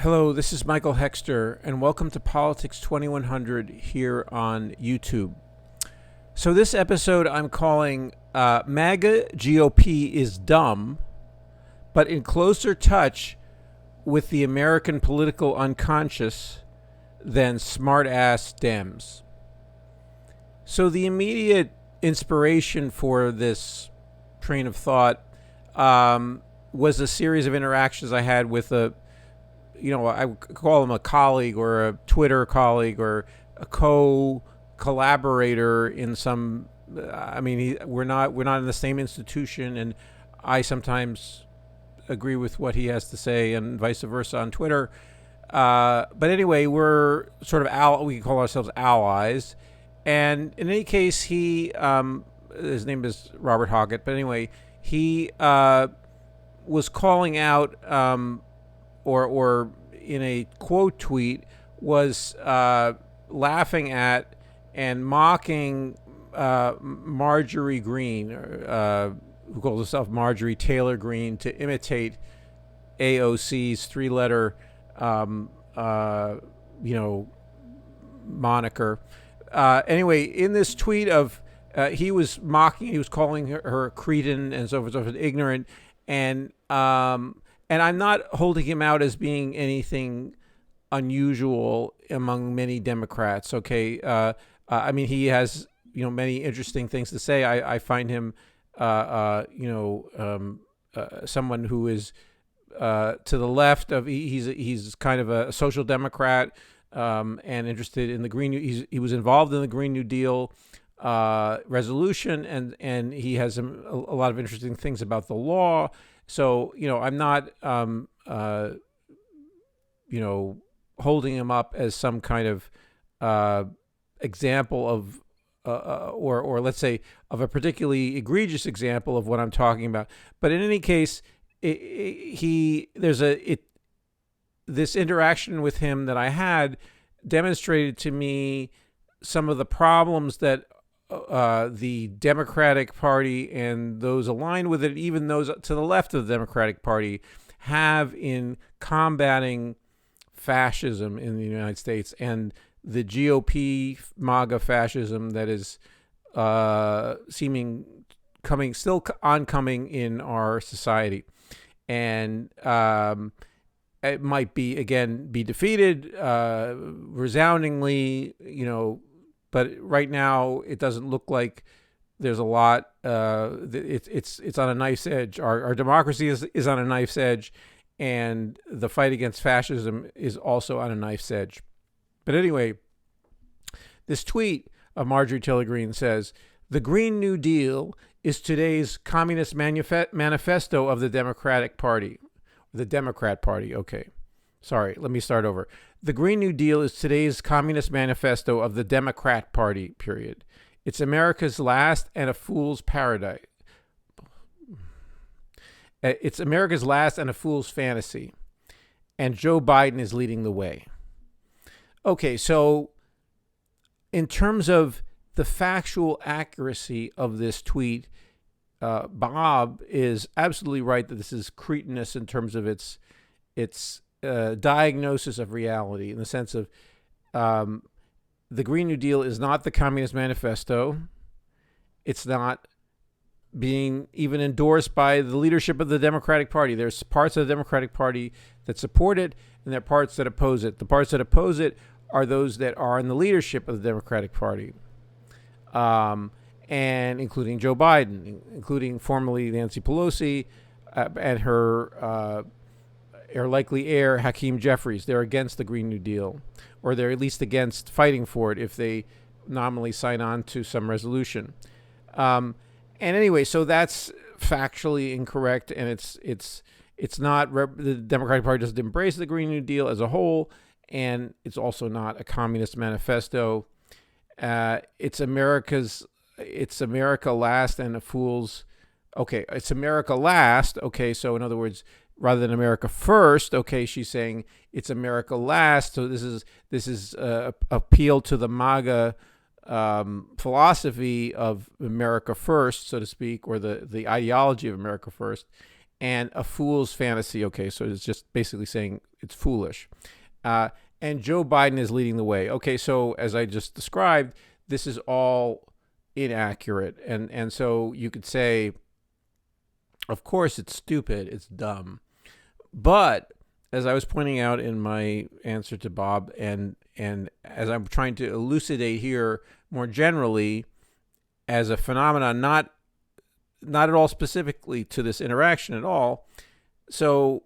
Hello, this is Michael Hexter, and welcome to Politics 2100 here on YouTube. So this episode I'm calling MAGA GOP is dumb, but in closer touch with the American political unconscious than smart-ass Dems. So the immediate inspiration for this train of thought was a series of interactions I had with I call him a colleague or a Twitter colleague or a collaborator in some. We're not in the same institution, and I sometimes agree with what he has to say, and vice versa on Twitter. But anyway, we're sort of we call ourselves allies, and in any case, his name is Robert Hoggett. But anyway, he was calling out. Or in a quote tweet, was laughing at and mocking Marjorie Green, who calls herself Marjorie Taylor Greene, to imitate AOC's three-letter, moniker. Anyway, in this tweet he was calling her a cretin and so forth, ignorant, and I'm not holding him out as being anything unusual among many Democrats. Okay, he has many interesting things to say. I find him someone who is to the left of. He's kind of a social democrat and interested in the Green. He was involved in the Green New Deal resolution, and he has a lot of interesting things about the law. So, I'm not, holding him up as some kind of example of, or let's say, of a particularly egregious example of what I'm talking about. But in any case, this interaction with him that I had demonstrated to me some of the problems that the Democratic Party and those aligned with it, even those to the left of the Democratic Party, have in combating fascism in the United States and the GOP MAGA fascism that is still oncoming in our society. And it might be defeated resoundingly, but right now, it doesn't look like there's a lot. It's on a knife's edge. Our democracy is on a knife's edge, and the fight against fascism is also on a knife's edge. But anyway, this tweet of Marjorie Taylor Greene says, "The Green New Deal is today's communist manifesto of the Democratic Party." The Democrat Party, okay. Sorry, let me start over. The Green New Deal is today's communist manifesto of the Democrat Party, period. It's America's last and a fool's paradise. It's America's last and a fool's fantasy. And Joe Biden is leading the way. Okay, so in terms of the factual accuracy of this tweet, Bob is absolutely right that this is cretinous in terms of its diagnosis of reality, in the sense of the Green New Deal is not the Communist Manifesto. It's not being even endorsed by the leadership of the Democratic Party. There's parts of the Democratic Party that support it, and there are parts that oppose it. The parts that oppose it are those that are in the leadership of the Democratic Party, and including Joe Biden, including formerly Nancy Pelosi, and her likely heir, Hakeem Jeffries. They're against the Green New Deal, or they're at least against fighting for it if they nominally sign on to some resolution. And anyway, so that's factually incorrect, and it's not the Democratic Party doesn't embrace the Green New Deal as a whole, and it's also not a communist manifesto. It's America last and a fool's. Okay, it's America last. Okay, so in other words, rather than America first, okay, she's saying it's America last. So this is appeal to the MAGA philosophy of America first, so to speak, or the ideology of America first. and a fool's fantasy. Okay, so it's just basically saying it's foolish. And Joe Biden is leading the way. Okay, so as I just described, this is all inaccurate. And so you could say, of course, it's stupid, it's dumb. But as I was pointing out in my answer to Bob, and as I'm trying to elucidate here more generally as a phenomenon, not at all specifically to this interaction at all. So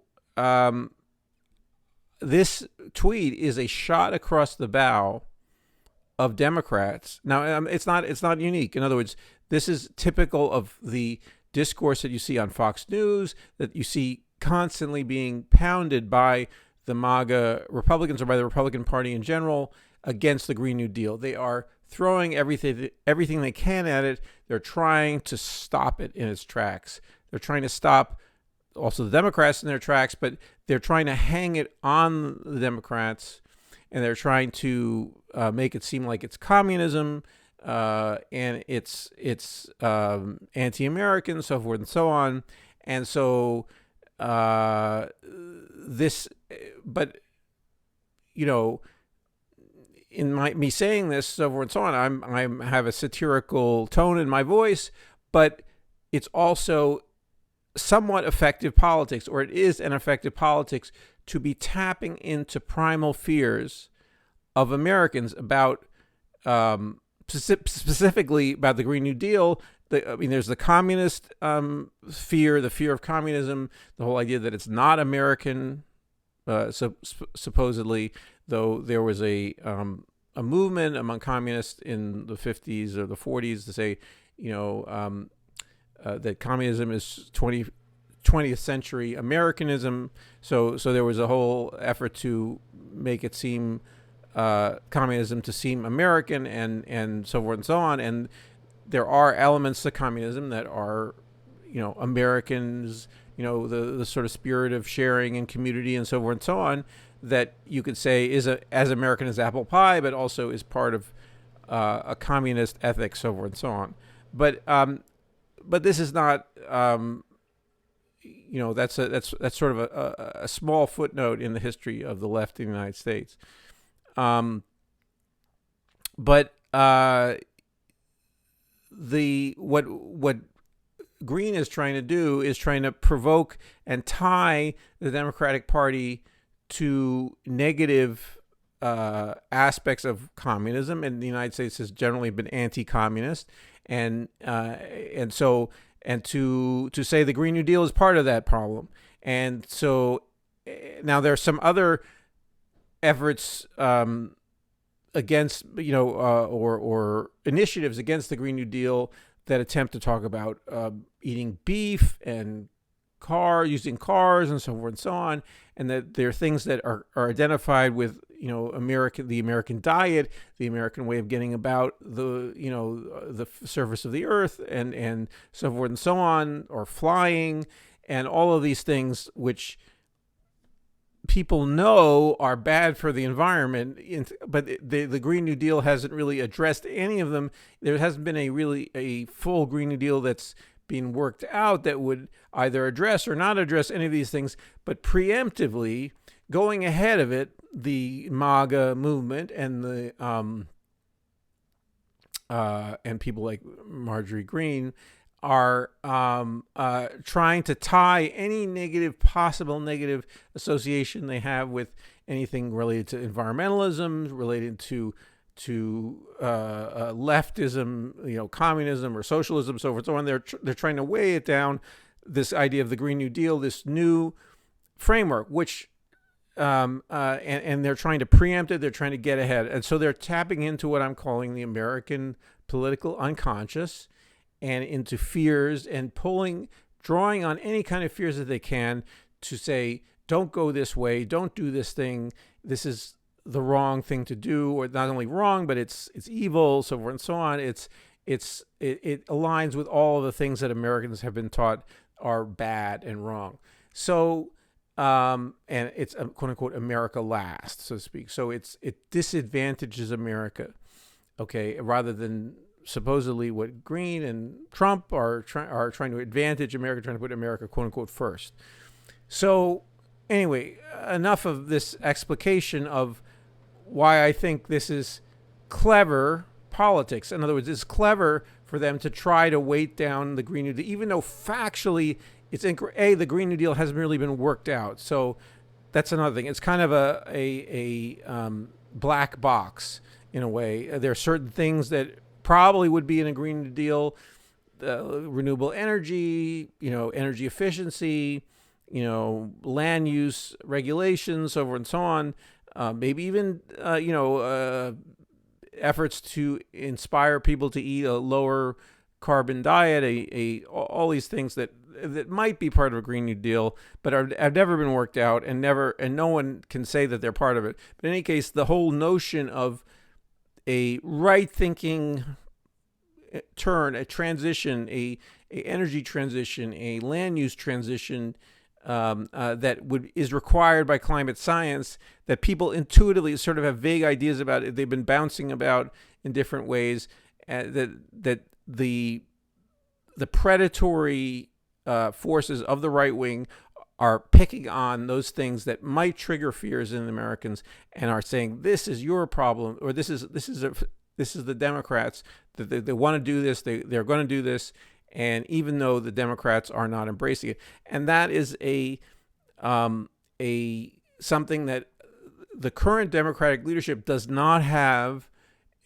this tweet is a shot across the bow of Democrats. Now, it's not unique. In other words, this is typical of the discourse that you see on Fox News, that you see constantly being pounded by the MAGA Republicans or by the Republican Party in general against the Green New Deal. They are throwing everything they can at it. They're trying to stop it in its tracks. They're trying to stop also the Democrats in their tracks, but they're trying to hang it on the Democrats, and they're trying to make it seem like it's communism and it's anti-American, so forth and so on. And so but in me saying this, so forth and so on, I'm have a satirical tone in my voice, but it's also somewhat effective politics, or it is an effective politics to be tapping into primal fears of Americans about specifically about the Green New Deal. There's the communist fear, the fear of communism, the whole idea that it's not American, supposedly, though there was a movement among communists in the 50s or the 40s to say, that communism is 20th century Americanism. So there was a whole effort to make it seem communism to seem American and so forth and so on. And there are elements to communism that are, Americans, the sort of spirit of sharing and community and so forth and so on, that you could say is as American as apple pie, but also is part of a communist ethic, so forth and so on. But this is not, that's sort of a small footnote in the history of the left in the United States. But what Green is trying to do is trying to provoke and tie the Democratic Party to negative aspects of communism, and the United States has generally been anti-communist, and to say the Green New Deal is part of that problem. And so now there are some other efforts against, or initiatives against the Green New Deal that attempt to talk about eating beef and using cars and so forth and so on, and that there are things that are identified with the American diet, the American way of getting about the surface of the earth and so forth and so on, or flying, and all of these things which people know are bad for the environment, but the Green New Deal hasn't really addressed any of them. There hasn't been a full Green New Deal that's being worked out that would either address or not address any of these things, but preemptively going ahead of it, the MAGA movement and the and people like Marjorie Green are trying to tie any possible negative association they have with anything related to environmentalism, related to leftism, communism or socialism, so forth, so on. They're trying to weigh it down. This idea of the Green New Deal, this new framework, which and they're trying to preempt it. They're trying to get ahead, and so they're tapping into what I'm calling the American political unconscious, and into fears, and drawing on any kind of fears that they can to say, don't go this way, don't do this thing, this is the wrong thing to do, or not only wrong, but it's evil, so forth and so on. It aligns with all of the things that Americans have been taught are bad and wrong. So and it's a quote unquote America last, so to speak. So it disadvantages America, okay, rather than supposedly what Green and Trump are trying to advantage America, trying to put America, quote unquote, first. So anyway, enough of this explication of why I think this is clever politics. In other words, it's clever for them to try to weight down the Green New Deal, even though factually the Green New Deal hasn't really been worked out. So that's another thing. It's kind of a black box in a way. There are certain things that probably would be in a Green New Deal, renewable energy, energy efficiency, land use regulations, so forth and so on. Maybe even, efforts to inspire people to eat a lower carbon diet, all these things that might be part of a Green New Deal, but have never been worked out, and no one can say that they're part of it. But in any case, the whole notion of a right-thinking turn, a transition, a energy transition, a land use transition that is required by climate science, that people intuitively sort of have vague ideas about it. They've been bouncing about in different ways. That the predatory forces of the right wing are picking on those things that might trigger fears in Americans, and are saying this is your problem, or this is the Democrats, that they want to do this, they're going to do this, and even though the Democrats are not embracing it, and that is something that the current Democratic leadership does not have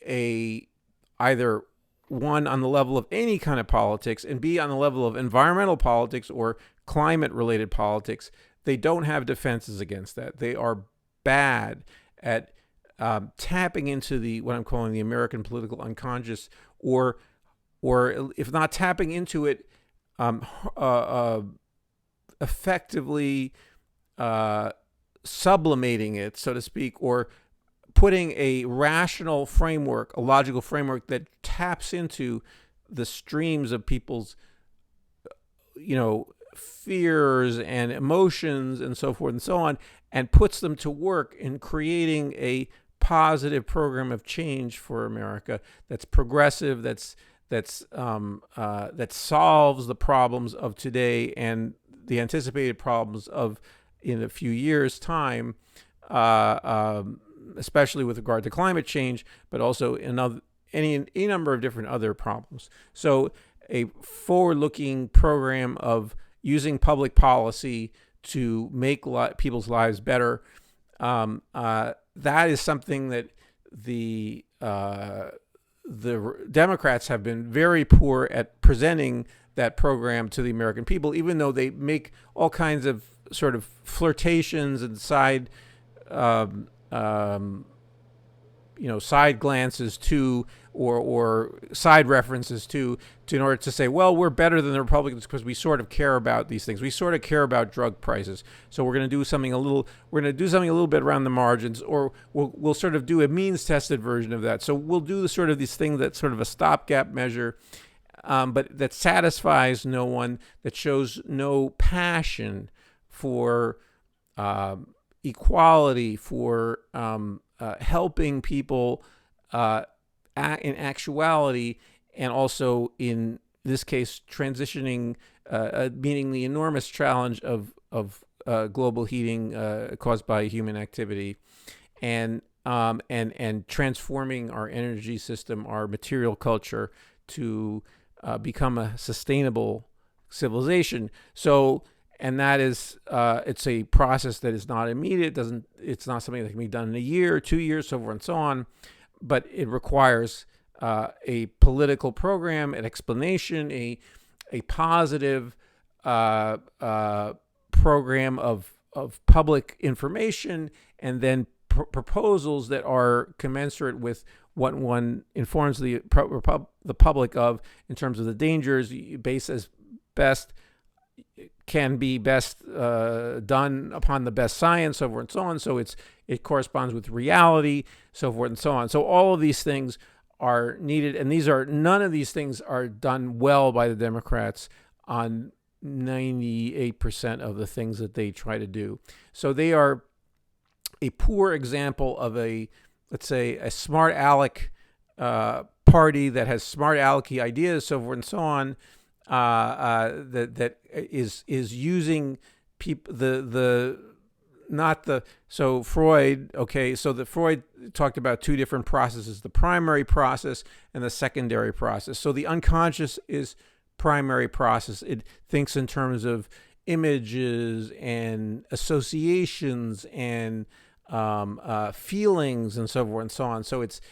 either one, on the level of any kind of politics, and B, on the level of environmental politics or climate-related politics. They don't have defenses against that. They are bad at tapping into what I'm calling the American political unconscious, or if not tapping into it, effectively sublimating it, so to speak, or putting a rational framework, a logical framework that taps into the streams of people's, fears and emotions and so forth and so on, and puts them to work in creating a positive program of change for America that's progressive, that solves the problems of today and the anticipated problems of in a few years' time, especially with regard to climate change, but also any number of different other problems. So a forward-looking program of using public policy to make people's lives better, that is something that the Democrats have been very poor at presenting that program to the American people, even though they make all kinds of sort of flirtations and side glances to, or side references to in order to say, well, we're better than the Republicans because we sort of care about these things. We sort of care about drug prices, so we're going to do something a little bit around the margins, or we'll sort of do a means-tested version of that. So we'll do these things that's sort of a stopgap measure, but that satisfies no one, that shows no passion for equality, for helping people in actuality, and also in this case transitioning, meaning the enormous challenge of global heating caused by human activity, and transforming our energy system, our material culture, to become a sustainable civilization. So. And that is, it's a process that is not immediate. It's not something that can be done in a year, 2 years, so forth and so on. But it requires a political program, an explanation, a positive program of public information, and then proposals that are commensurate with what one informs the public of in terms of the dangers, can be best done upon the best science, so forth and so on. So it corresponds with reality, so forth and so on. So all of these things are needed, and none of these things are done well by the Democrats on 98% of the things that they try to do. So they are a poor example of let's say, a smart aleck party that has smart alecky ideas, so forth and so on, that is using people the not the so Freud. Okay, so the Freud talked about two different processes: the primary process and the secondary process. So the unconscious is primary process. It thinks in terms of images and associations and feelings and so forth and so on. So it's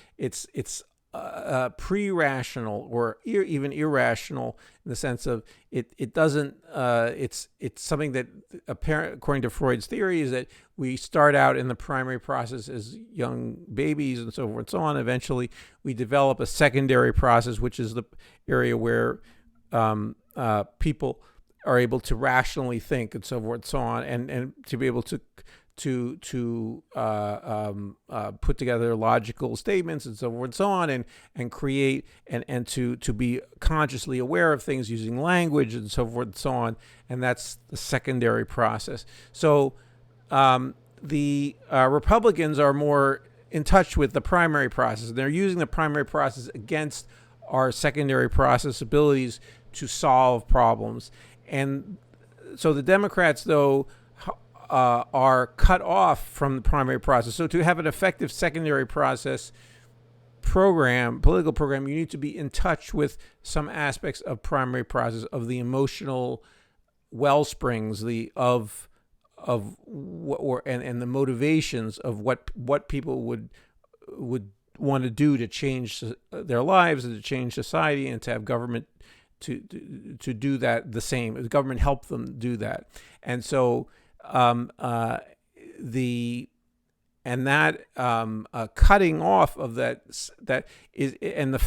pre-rational or even irrational in the sense of it doesn't it's something that according to Freud's theory is that we start out in the primary process as young babies and so forth and so on. Eventually we develop a secondary process, which is the area where people are able to rationally think and so forth and so on, and to be able to put together logical statements and so forth and so on, and create and to be consciously aware of things using language and so forth and so on. And that's the secondary process. So the Republicans are more in touch with the primary process. They're using the primary process against our secondary process abilities to solve problems. And so the Democrats, though, are cut off from the primary process. So to have an effective secondary process political program, you need to be in touch with some aspects of primary process, of the emotional well springs, and the motivations of what people would want to do to change their lives and to change society, and to have government to do that the same. The government help them do that. And so cutting off of that is, and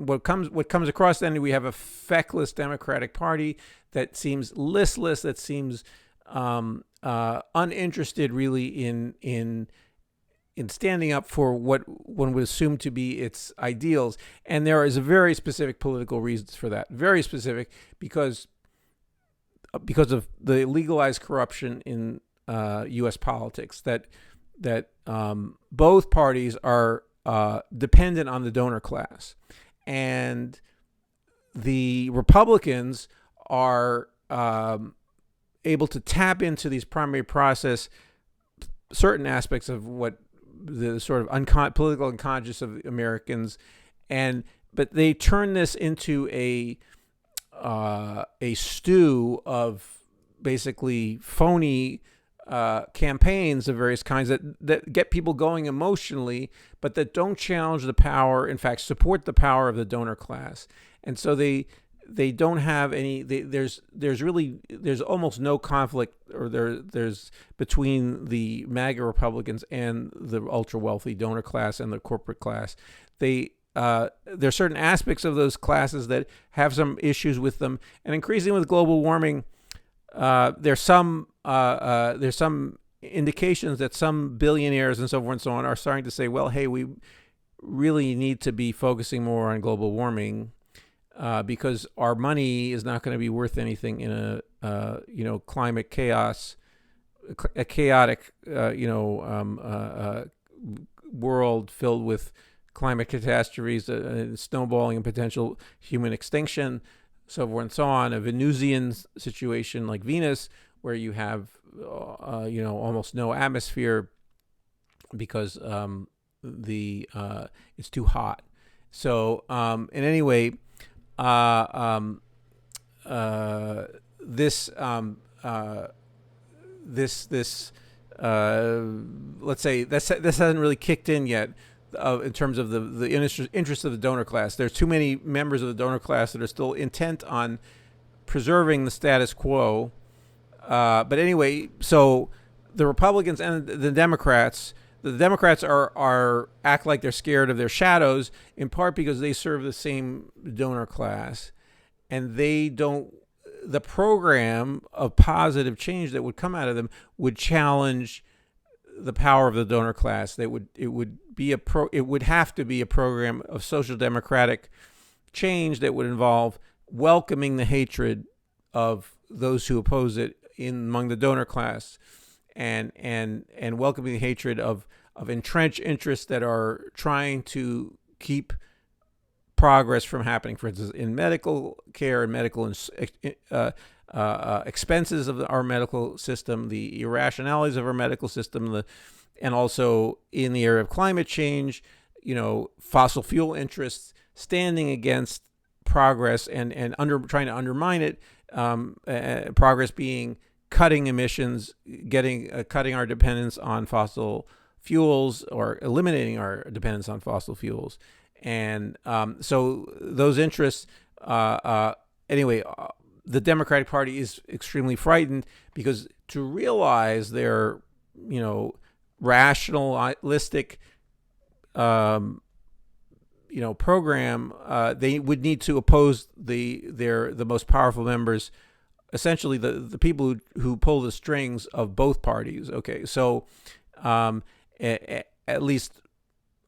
what comes across, then we have a feckless Democratic Party that seems listless, that seems uninterested really in standing up for what one would assume to be its ideals. And there is a very specific political reasons for that. Very specific, because of the legalized corruption in U.S. politics, that both parties are dependent on the donor class, and the Republicans are able to tap into these primary process, certain aspects of what the sort of political unconscious of Americans, but they turn this into a stew of basically phony campaigns of various kinds that get people going emotionally, but that don't challenge the power, in fact, support the power of the donor class. And so they don't have any. There's almost no conflict, or there's between the MAGA Republicans and the ultra wealthy donor class and the corporate class. There are certain aspects of those classes that have some issues with them, and increasingly with global warming, there's some indications that some billionaires and so forth and so on are starting to say, well, hey, we really need to be focusing more on global warming. Because our money is not going to be worth anything in a climate chaos, a chaotic world filled with climate catastrophes, snowballing and potential human extinction, so forth and so on. A Venusian situation like Venus, where you have almost no atmosphere because it's too hot. So in any way. Let's say this hasn't really kicked in yet in terms of the interest of the donor class. There's too many members of the donor class that are still intent on preserving the status quo. But anyway, so the Republicans and the Democrats are act like they're scared of their shadows, in part because they serve the same donor class, and the program of positive change that would come out of them would challenge the power of the donor class. It would have to be a program of social democratic change that would involve welcoming the hatred of those who oppose it among the donor class, and welcoming the hatred of entrenched interests that are trying to keep progress from happening, for instance, in medical care and medical expenses of our medical system, the irrationalities of our medical system, and also in the area of climate change, fossil fuel interests standing against progress and trying to undermine it. Progress being cutting emissions, cutting our dependence on fossil fuels, or eliminating our dependence on fossil fuels. And so those interests, anyway, the Democratic Party is extremely frightened, because to realize their, rationalistic, program, they would need to oppose the most powerful members, essentially the people who pull the strings of both parties. Okay, so at least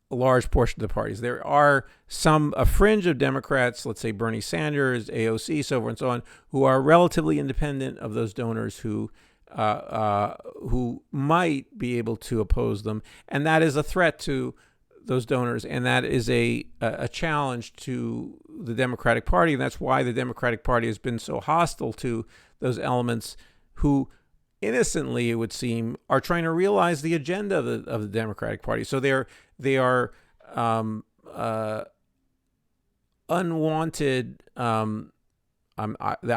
a large portion of the parties. There are a fringe of Democrats, let's say Bernie Sanders, AOC, so forth and so on, who are relatively independent of those donors who might be able to oppose them, and that is a threat to those donors, and that is a challenge to the Democratic Party, and that's why the Democratic Party has been so hostile to those elements who, innocently, it would seem, are trying to realize the agenda of the Democratic Party. So they are unwanted. I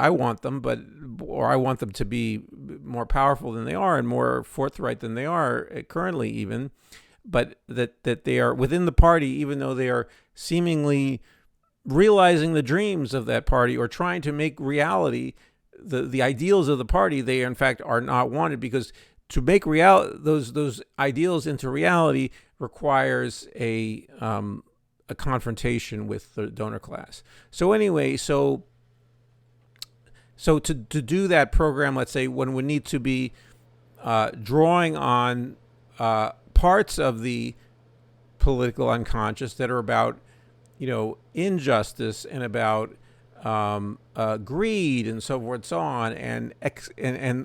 want them, I want them to be more powerful than they are and more forthright than they are currently, even. But that they are within the party, even though they are seemingly realizing the dreams of that party or trying to make reality the ideals of the party, they in fact are not wanted, because to make those ideals into reality requires a confrontation with the donor class. So anyway, so to do that program, let's say, one would need to be drawing on parts of the political unconscious that are about, injustice and about greed and so forth and so on, and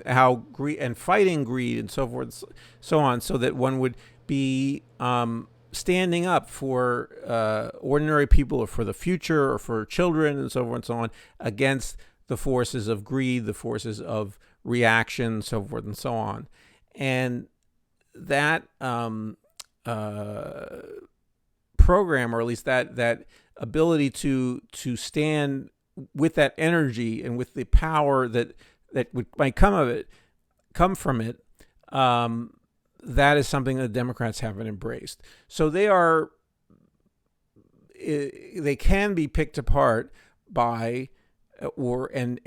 how greed and fighting greed and so forth and so on, so that one would be standing up for ordinary people, or for the future, or for children and so forth and so on, against the forces of greed, the forces of reaction, so forth and so on. And that program, or at least that ability to stand with that energy and with the power that might come from it, that is something that Democrats haven't embraced. So they can be picked apart by, and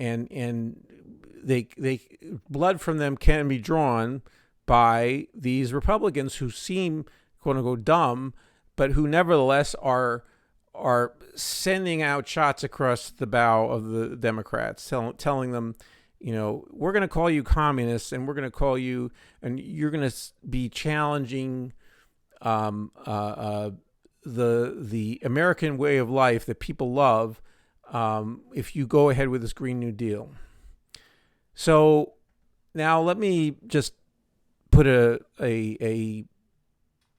blood from them can be drawn by these Republicans who seem, quote unquote, dumb, but who nevertheless are sending out shots across the bow of the Democrats, telling them, we're going to call you communists, and we're going to call you, and you're going to be challenging the American way of life that people love, if you go ahead with this Green New Deal. So now let me just put a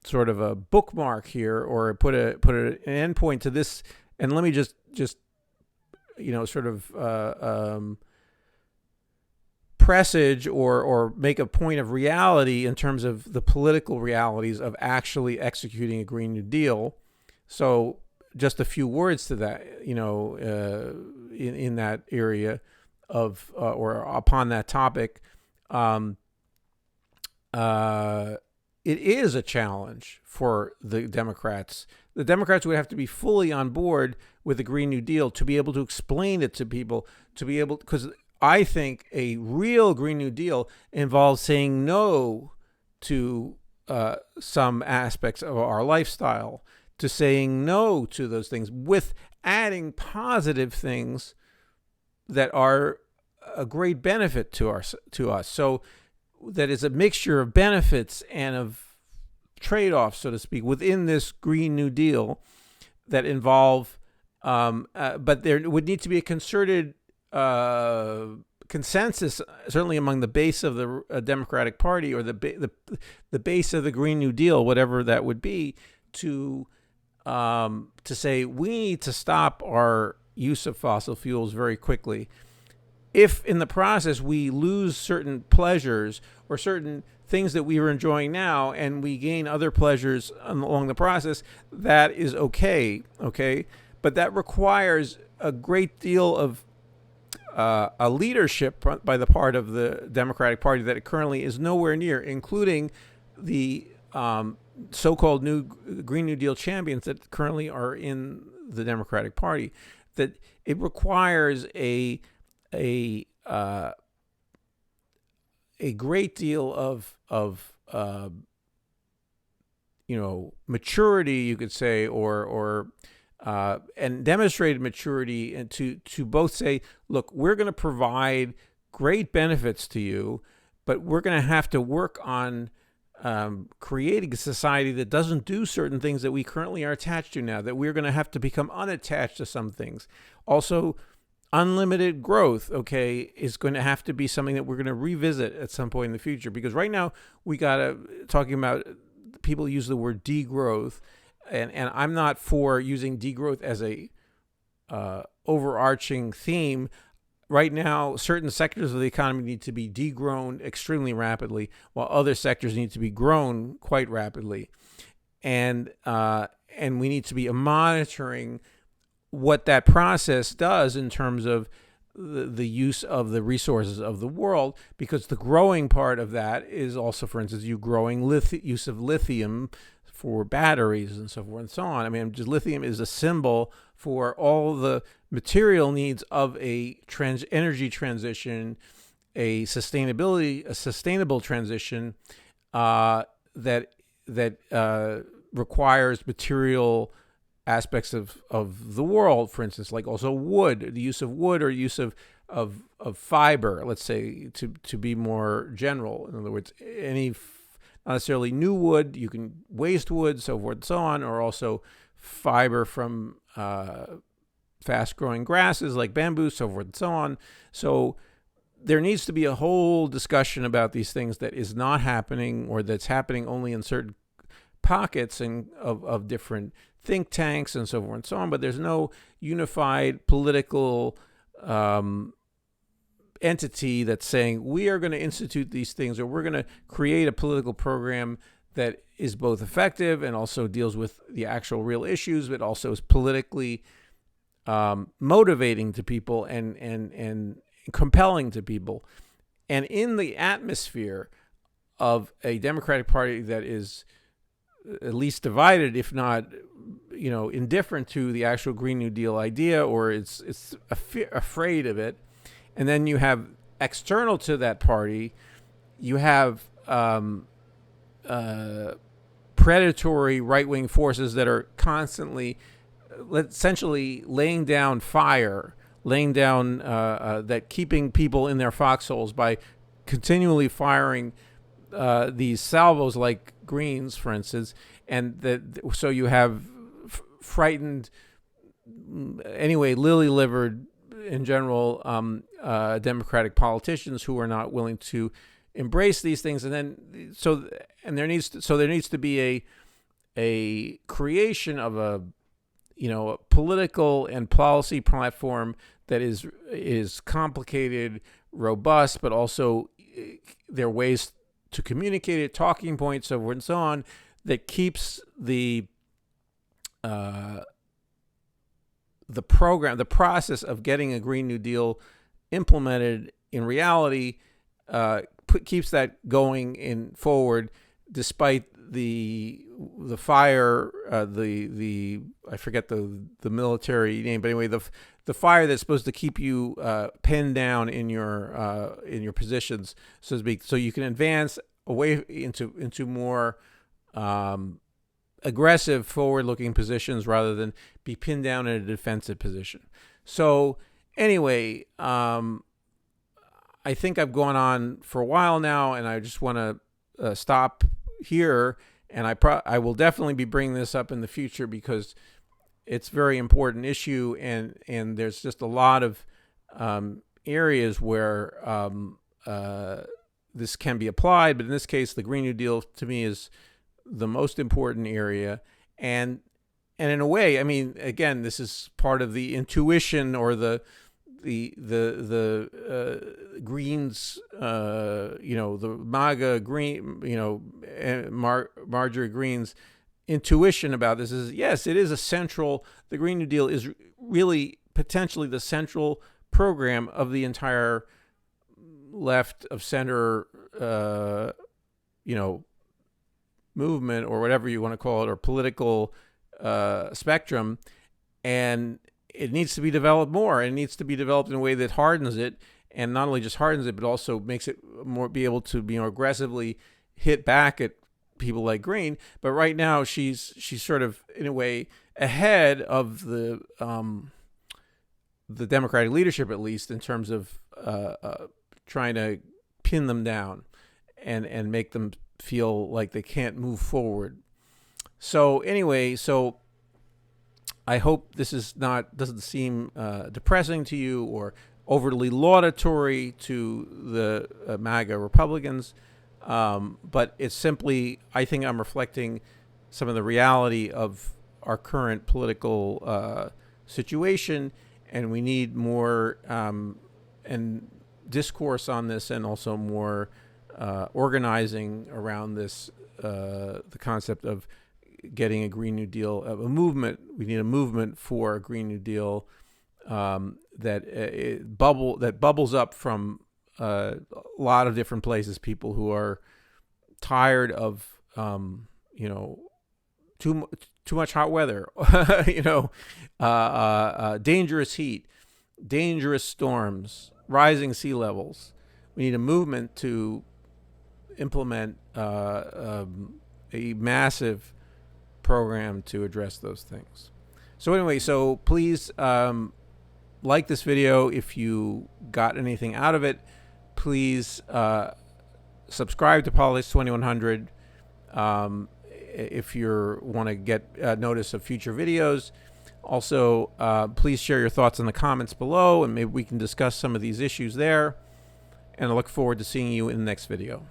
sort of a bookmark here, or put an endpoint to this, and let me just sort of presage or make a point of reality in terms of the political realities of actually executing a Green New Deal. So just a few words to that, in that area of or upon that topic. It is a challenge for the Democrats. The Democrats would have to be fully on board with the Green New Deal to be able to explain it to people, because I think a real Green New Deal involves saying no to some aspects of our lifestyle, to saying no to those things, with adding positive things that are a great benefit to us. So that is a mixture of benefits and of trade-offs, so to speak, within this Green New Deal that involve, but there would need to be a concerted consensus, certainly among the base of the Democratic Party, or the base of the Green New Deal, whatever that would be, to to say we need to stop our use of fossil fuels very quickly. If in the process we lose certain pleasures or certain things that we are enjoying now and we gain other pleasures along the process, that is okay. Okay. But that requires a great deal of a leadership by the part of the Democratic Party that it currently is nowhere near, including the so-called new Green New Deal champions that currently are in the Democratic Party. That it requires a great deal of maturity, you could say, or and demonstrated maturity, and to both say, look, we're going to provide great benefits to you, but we're going to have to work on creating a society that doesn't do certain things that we currently are attached to now, that we're going to have to become unattached to some things. Also, unlimited growth, okay, is going to have to be something that we're going to revisit at some point in the future, because right now we got to talking about, people use the word degrowth, and I'm not for using degrowth as a overarching theme. Right now, certain sectors of the economy need to be degrown extremely rapidly, while other sectors need to be grown quite rapidly, and we need to be monitoring what that process does in terms of the use of the resources of the world, because the growing part of that is also, for instance, you growing use of lithium for batteries and so forth and so on. I mean, just lithium is a symbol for all the material needs of a energy transition, a sustainable transition that requires material aspects of the world, for instance, like also wood, the use of wood, or use of fiber, let's say, to be more general. In other words, not necessarily new wood, you can waste wood, so forth and so on, or also fiber from fast-growing grasses like bamboo, so forth and so on. So there needs to be a whole discussion about these things that is not happening, or that's happening only in certain pockets of different think tanks and so forth and so on, but there's no unified political entity that's saying we are going to institute these things, or we're going to create a political program that is both effective and also deals with the actual real issues, but also is politically motivating to people and compelling to people. And in the atmosphere of a Democratic Party that is at least divided, if not, indifferent to the actual Green New Deal idea, or it's afraid of it. And then you have external to that party, you have predatory right-wing forces that are constantly, essentially laying down fire, that keeping people in their foxholes by continually firing these salvos like Greens, for instance, and so you have frightened, anyway, lily-livered in general, Democratic politicians who are not willing to embrace these things, and then there needs to be a creation of a political and policy platform that is complicated, robust, but also there are ways to communicate it, talking points, so forth and so on, that keeps the process of getting a Green New Deal implemented in reality, keeps that going in forward, despite the fire, the I forget the military name, but anyway, the fire that's supposed to keep you pinned down in your positions, so to speak, so you can advance away into more aggressive, forward-looking positions rather than be pinned down in a defensive position. So anyway, I think I've gone on for a while now, and I just want to stop here. And I will definitely be bringing this up in the future, because it's a very important issue, and there's just a lot of areas where this can be applied. But in this case, the Green New Deal to me is the most important area, and and in a way, I mean, again, this is part of the intuition or the Greens, the MAGA Green, Marjorie Green's intuition about this is, yes, it is the Green New Deal is really potentially the central program of the entire left of center, movement, or whatever you want to call it, or political spectrum. And it needs to be developed more. It needs to be developed in a way that hardens it, and not only just hardens it, but also makes it be able to be more aggressively hit back at people like Green. But right now, she's sort of, in a way, ahead of the Democratic leadership, at least in terms of trying to pin them down and make them feel like they can't move forward. So anyway, I hope this doesn't seem depressing to you or overly laudatory to the MAGA Republicans, but it's simply, I think I'm reflecting some of the reality of our current political situation, and we need more and discourse on this, and also more organizing around this, the concept of getting a Green New Deal, a movement. We need a movement for a Green New Deal that bubbles up from a lot of different places. People who are tired of too much hot weather, dangerous heat, dangerous storms, rising sea levels. We need a movement to implement a massive program to address those things. So anyway, so please like this video if you got anything out of it. Please subscribe to Politics 2100 if you want to get notice of future videos. Also, please share your thoughts in the comments below, and maybe we can discuss some of these issues there. And I look forward to seeing you in the next video.